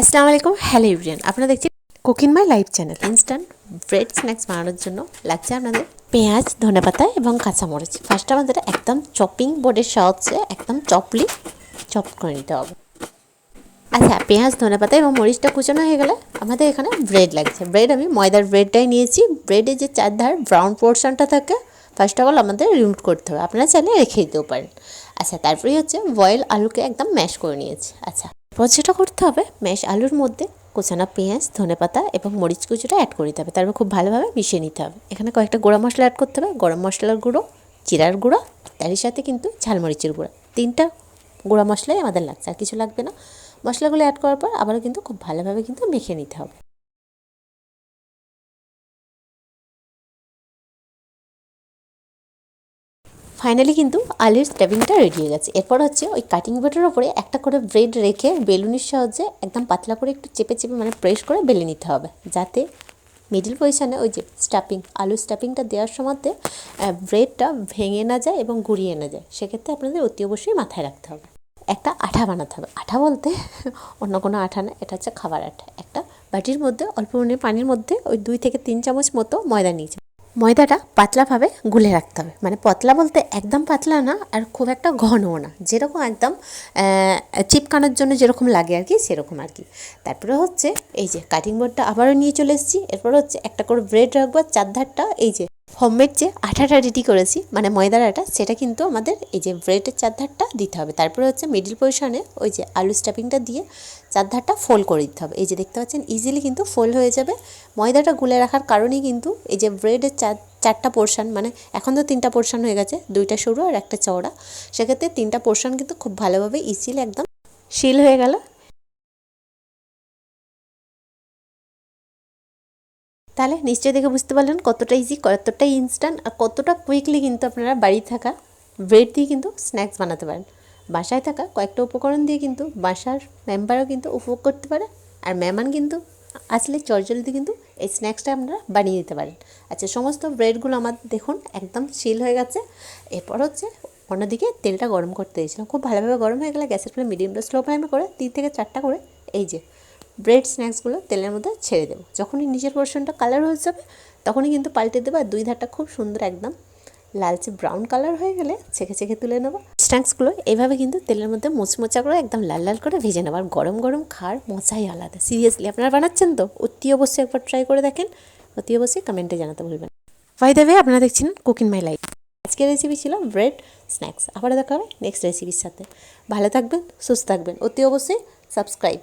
আসসালামু আলাইকুম, hello everyone. আপনারা দেখছেন cooking my life channel. Instant bread snacks বানানোর জন্য লাগছে আপনাদের পেঁয়াজ, ধনেপাতা এবং কাঁচামরিচ। ফার্স্ট আমাদের একদম চপিং বোর্ডের সাহায্যে একদম চপ করে নিতে হবে। আচ্ছা, পেঁয়াজ, ধনেপাতা এবং মরিচটা কুচানো হয়ে গেলে আমাদের এখানে ব্রেড লাগছে। ব্রেড আমি ময়দার ব্রেডটাই নিয়েছি। ব্রেডের যে চারধার ব্রাউন পোর্শনটা থাকে ফার্স্ট অফ অল আমাদের রিমুভ করতে হবে। আপনারা চাইলে রেখে দিতেও পারেন। আচ্ছা, তারপরেই হচ্ছে বয়েল আলুকে একদম ম্যাশ করে নিয়েছি। আচ্ছা, এরপর যেটা করতে হবে, ম্যাশ আলুর মধ্যে কোচানো পেঁয়াজ, ধনেপাতা এবং মরিচ কুচিটা অ্যাড করে দিতে হবে। তারপর খুব ভালোভাবে মিশিয়ে নিতে হবে। এখানে কয়েকটা গুঁড়া মশলা অ্যাড করতে হবে। গরম মশলার গুঁড়ো, জিরার গুঁড়ো, তারই সাথে কিন্তু ঝালমরিচের গুঁড়ো। 3টা গুঁড়া মশলাই আমাদের লাগছে, আর কিছু লাগবে না। মশলাগুলো অ্যাড করার পর আবারও কিন্তু খুব ভালোভাবে কিন্তু মেখে নিতে হবে। ফাইনালি কিন্তু আলুর স্টাফিংটা রেডি হয়ে গেছে। এরপর হচ্ছে ওই কাটিং বোর্ডের ওপরে একটা করে ব্রেড রেখে বেলুনের সাহায্যে একদম পাতলা করে একটু চেপে মানে প্রেস করে বেলে নিতে হবে, যাতে মিডিল পজিশানে ওই যে আলুর স্টাফিংটা দেওয়ার সময়তে ব্রেডটা ভেঙে না যায় এবং গুঁড়িয়ে না যায়। সেক্ষেত্রে আপনাদের অতি অবশ্যই মাথায় রাখতে হবে। একটা আঠা বানাতে হবে। আঠা বলতে অন্য কোনো আঠা না, এটা হচ্ছে খাবার আঠা। একটা বাটির মধ্যে অল্প পরিমাণে পানির মধ্যে ওই 2 থেকে 3 চামচ মতো ময়দা নিয়েছি। ময়দাটা পাতলাভাবে গুলে রাখতে হবে, মানে পাতলা বলতে একদম পাতলা না আর খুব একটা ঘনও না, যেরকম একদম চিপকানোর জন্য যেরকম লাগে আর কি, সেরকম আর কি। তারপরে হচ্ছে এই যে কাটিং বোর্ডটা আবারও নিয়ে চলে এসেছি। এরপর হচ্ছে একটা করে ব্রেড রাখবো, চারধারটা এই যে হোমমেড যে আঠাটা রেডি করেছি, মানে ময়দার আটা, সেটা কিন্তু আমাদের এই যে ব্রেডের চারধারটা দিতে হবে। তারপরে হচ্ছে মিডিল পজিশনে ওই যে আলু স্টাফিংটা দিয়ে চারধারটা ফোল্ড করে দিতে হবে। এই যে দেখতে পাচ্ছেন ইজিলি কিন্তু ফোল্ড হয়ে যাবে। ময়দাটা গুলে রাখার কারণেই কিন্তু এই যে ব্রেডের চারটা পোর্শন, মানে এখন তো 3টা পোর্শন হয়ে গেছে, 2টা সরু আর একটা চওড়া, সেক্ষেত্রে 3টা পোর্শন কিন্তু খুব ভালোভাবে ইজিলি একদম শিল হয়ে গেল। তাহলে নিশ্চয়ই দেখে বুঝতে পারলেন কতটা ইজি, কতটা ইনস্ট্যান্ট আর কতটা কুইকলি কিন্তু আপনারা বাড়ি থাকা ব্রেড দিয়ে কিন্তু স্ন্যাক্স বানাতে পারেন। বাসায় থাকা কয়েকটা উপকরণ দিয়ে কিন্তু বাসার মেম্বারও কিন্তু উপভোগ করতে পারে, আর মেহমান কিন্তু আসলে চটজলদি কিন্তু এই স্ন্যাক্সটা আপনারা বানিয়ে দিতে পারেন। আচ্ছা, সমস্ত ব্রেডগুলো আমার দেখুন একদম শিল হয়ে গেছে। এরপর হচ্ছে অন্যদিকে তেলটা গরম করতে দিয়েছিলাম। খুব ভালোভাবে গরম হয়ে গেলে গ্যাসের ফ্লেম মিডিয়াম টু স্লো ফ্লেমে করে 3 থেকে 4টা করে এই যে ব্রেড স্ন্যাক্সগুলো তেলের মধ্যে ছেড়ে দেবো। যখনই নিচের পোর্শনটা কালার হয়ে যাবে তখনই কিন্তু পাল্টে দেবো, আর 2 ধারটা খুব সুন্দর একদম লালচে ব্রাউন কালার হয়ে গেলে ছেঁকে তুলে নেবো। স্ন্যাক্সগুলো এইভাবে কিন্তু তেলের মধ্যে মোচমোচা করে একদম লাল লাল করে ভেজে নেবো, আর গরম গরম খাওয়ার মজাই আলাদা। সিরিয়াসলি আপনারা বানাচ্ছেন তো অতি অবশ্যই একবার ট্রাই করে দেখেন, অতি অবশ্যই কমেন্টে জানাতে ভুলবেন। বাই দ্য ওয়ে, আপনারা দেখছেন কুকিং মাই লাইফ। আজকের রেসিপি ছিল ব্রেড স্ন্যাক্স। আবার দেখা হবে নেক্সট রেসিপির সাথে। ভালো থাকবেন, সুস্থ থাকবেন, অতি অবশ্যই সাবস্ক্রাইব।